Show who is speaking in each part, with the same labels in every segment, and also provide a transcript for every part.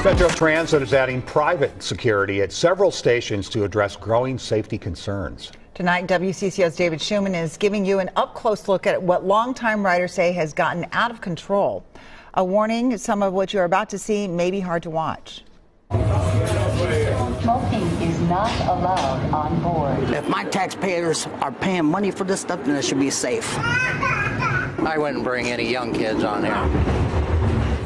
Speaker 1: Metro Transit is adding private security at several stations to address growing safety concerns.
Speaker 2: Tonight, WCCO's David Schumann is giving you an up-close look at what longtime riders say has gotten out of control. A warning, some of what you're about to see may be hard to watch.
Speaker 3: Smoking is not allowed on board.
Speaker 4: If my taxpayers are paying money for this stuff, then it should be safe.
Speaker 5: I wouldn't bring any young kids on here.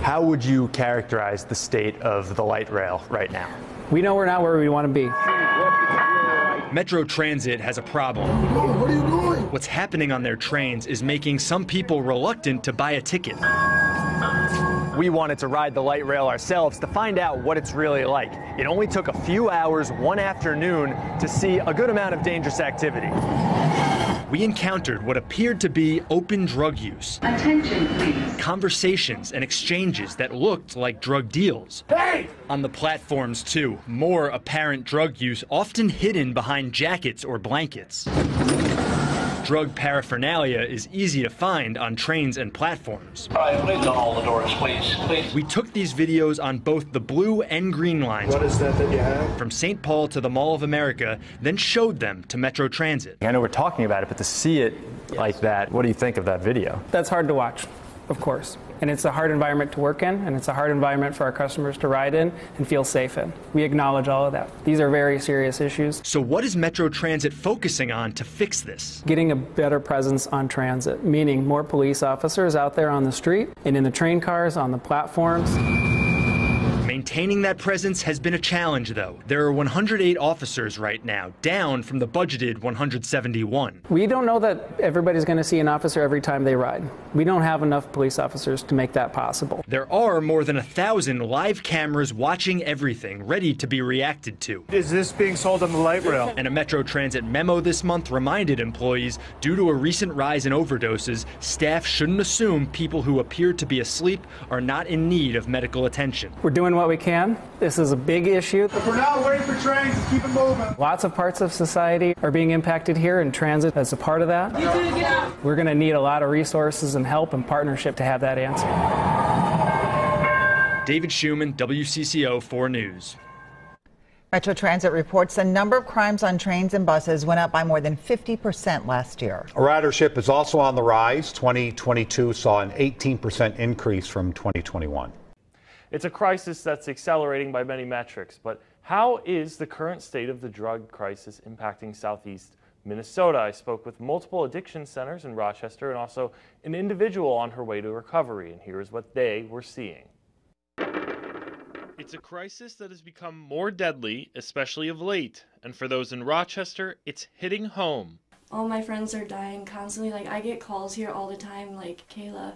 Speaker 6: How would you characterize the state of the light rail right now?
Speaker 7: We know we're not where we want to be.
Speaker 8: Metro Transit has a problem.
Speaker 9: What are you doing?
Speaker 8: What's happening on their trains is making some people reluctant to buy a ticket.
Speaker 6: We wanted to ride the light rail ourselves to find out what it's really like. It only took a few hours one afternoon to see a good amount of dangerous activity.
Speaker 8: We encountered what appeared to be open drug use.
Speaker 3: Attention, please.
Speaker 8: Conversations and exchanges that looked like drug deals.
Speaker 9: Hey!
Speaker 8: On the platforms, too, more apparent drug use, often hidden behind jackets or blankets. Drug paraphernalia is easy to find on trains and platforms.
Speaker 10: All right, please on all the doors, please.
Speaker 8: We took these videos on both the blue and green lines.
Speaker 9: What is that you have?
Speaker 8: From St. Paul to the Mall of America, then showed them to Metro Transit.
Speaker 6: I know we're talking about it, but to see it like that, what do you think of that video?
Speaker 7: That's hard to watch, of course. And it's a hard environment to work in, and it's a hard environment for our customers to ride in and feel safe in. We acknowledge all of that. These are very serious issues.
Speaker 8: So what is Metro Transit focusing on to fix this?
Speaker 7: Getting a better presence on transit, meaning more police officers out there on the street and in the train cars, on the platforms.
Speaker 8: Maintaining that presence has been a challenge, though. There are 108 officers right now, down from the budgeted 171.
Speaker 7: We don't know that everybody's going to see an officer every time they ride. We don't have enough police officers to make that possible.
Speaker 8: There are more than 1,000 live cameras watching everything, ready to be reacted to.
Speaker 9: Is this being sold on the light rail?
Speaker 8: And a Metro Transit memo this month reminded employees, due to a recent rise in overdoses, staff shouldn't assume people who appear to be asleep are not in need of medical attention.
Speaker 7: We're doing what we can. This is a big issue.
Speaker 9: If we're not waiting for trains, let's keep it moving. Lots
Speaker 7: of parts of society are being impacted here, and transit is a part of that. We're going to need a lot of resources and help and partnership to have that answer.
Speaker 8: David Schumann, WCCO 4 News.
Speaker 2: Metro Transit reports the number of crimes on trains and buses went up by more than 50% last year.
Speaker 1: Ridership is also on the rise. 2022 saw an 18% increase from 2021.
Speaker 11: It's a crisis that's accelerating by many metrics, but how is the current state of the drug crisis impacting Southeast Minnesota? I spoke with multiple addiction centers in Rochester and also an individual on her way to recovery, and here's what they were seeing. It's a crisis that has become more deadly, especially of late, and for those in Rochester, it's hitting home.
Speaker 12: All my friends are dying constantly. Like, I get calls here all the time, like, Kayla,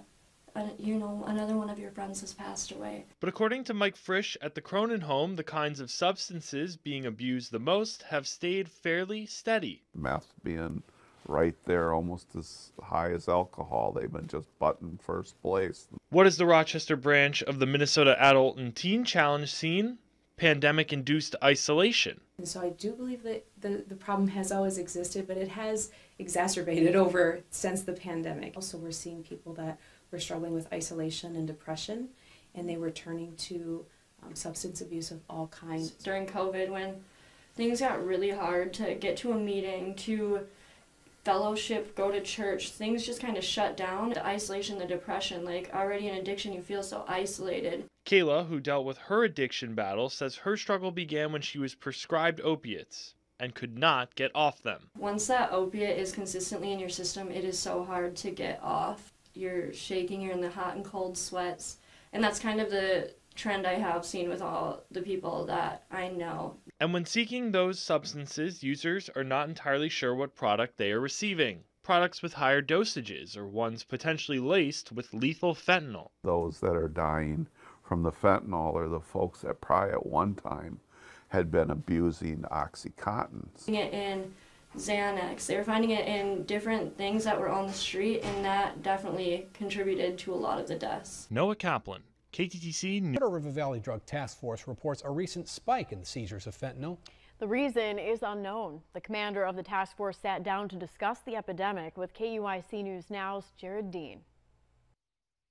Speaker 12: you know, another one of your friends has passed away.
Speaker 11: But according to Mike Frisch at the Cronin home, the kinds of substances being abused the most have stayed fairly steady.
Speaker 13: Meth being right there, almost as high as alcohol. They've been just button first place.
Speaker 11: What is the Rochester branch of the Minnesota Adult and Teen Challenge seen? Pandemic-induced isolation.
Speaker 14: And so I do believe that the problem has always existed, but it has exacerbated over since the pandemic. Also, we're seeing people that were struggling with isolation and depression, and they were turning to substance abuse of all kinds.
Speaker 12: During COVID, when things got really hard to get to a meeting, to fellowship, go to church, things just kind of shut down. The isolation, the depression, like already in addiction, you feel so isolated.
Speaker 11: Kayla, who dealt with her addiction battle, says her struggle began when she was prescribed opiates and could not get off them.
Speaker 12: Once that opiate is consistently in your system, it is so hard to get off. You're shaking, you're in the hot and cold sweats, and that's kind of the trend I have seen with all the people that I know.
Speaker 11: And when seeking those substances, users are not entirely sure what product they are receiving. Products with higher dosages or ones potentially laced with lethal fentanyl.
Speaker 13: Those that are dying from the fentanyl are the folks that probably at one time had been abusing Oxycontin.
Speaker 12: It in Xanax. They were finding it in different things that were on the street, and that definitely contributed to a lot of the deaths.
Speaker 11: Noah Kaplan, KTTC News.
Speaker 15: The River Valley Drug Task Force reports a recent spike in the seizures of fentanyl.
Speaker 16: The reason is unknown. The commander of the task force sat down to discuss the epidemic with KUIC News Now's Jared Dean.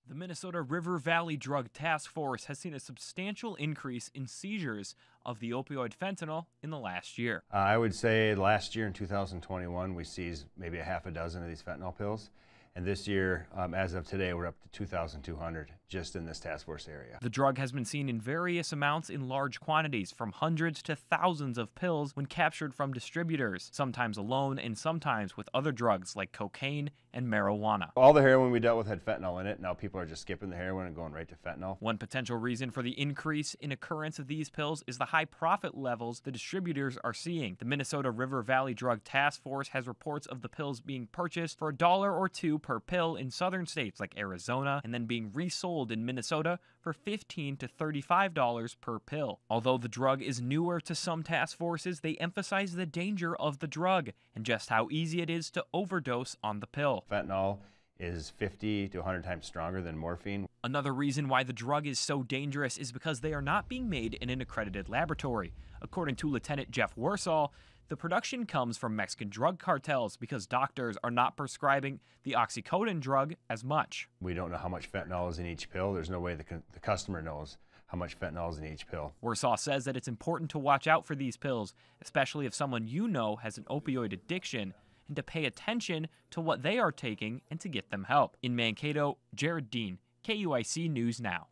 Speaker 17: The Minnesota River Valley Drug Task Force has seen a substantial increase in seizures of the opioid fentanyl in the last year.
Speaker 18: I would say last year in 2021, we seized maybe a half a dozen of these fentanyl pills. And this year, as of today, we're up to 2,200 just in this task force area.
Speaker 17: The drug has been seen in various amounts in large quantities, from hundreds to thousands of pills when captured from distributors, sometimes alone and sometimes with other drugs like cocaine and marijuana.
Speaker 18: All the heroin we dealt with had fentanyl in it. Now people are just skipping the heroin and going right to fentanyl.
Speaker 17: One potential reason for the increase in occurrence of these pills is the high profit levels the distributors are seeing. The Minnesota River Valley Drug Task Force has reports of the pills being purchased for $1 or $2 per pill in southern states like Arizona, and then being resold in Minnesota for $15 to $35 per pill. Although the drug is newer to some task forces, they emphasize the danger of the drug and just how easy it is to overdose on the pill.
Speaker 18: Fentanyl is 50 to 100 times stronger than morphine.
Speaker 17: Another reason why the drug is so dangerous is because they are not being made in an accredited laboratory. According to Lieutenant Jeff Warsall, the production comes from Mexican drug cartels because doctors are not prescribing the oxycodone drug as much.
Speaker 18: We don't know how much fentanyl is in each pill. There's no way the customer knows how much fentanyl is in each pill.
Speaker 17: Warsall says that it's important to watch out for these pills, especially if someone you know has an opioid addiction, and to pay attention to what they are taking and to get them help. In Mankato, Jared Dean, KUIC News Now.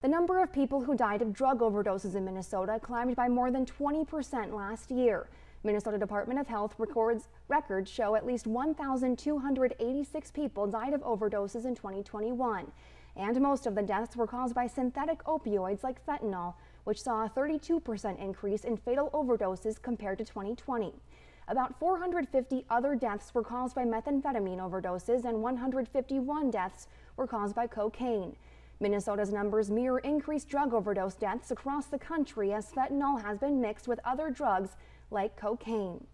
Speaker 19: The number of people who died of drug overdoses in Minnesota climbed by more than 20% last year. Minnesota Department of Health records show at least 1,286 people died of overdoses in 2021. And most of the deaths were caused by synthetic opioids like fentanyl, which saw a 32% increase in fatal overdoses compared to 2020. About 450 other deaths were caused by methamphetamine overdoses, and 151 deaths were caused by cocaine. Minnesota's numbers mirror increased drug overdose deaths across the country as fentanyl has been mixed with other drugs like cocaine.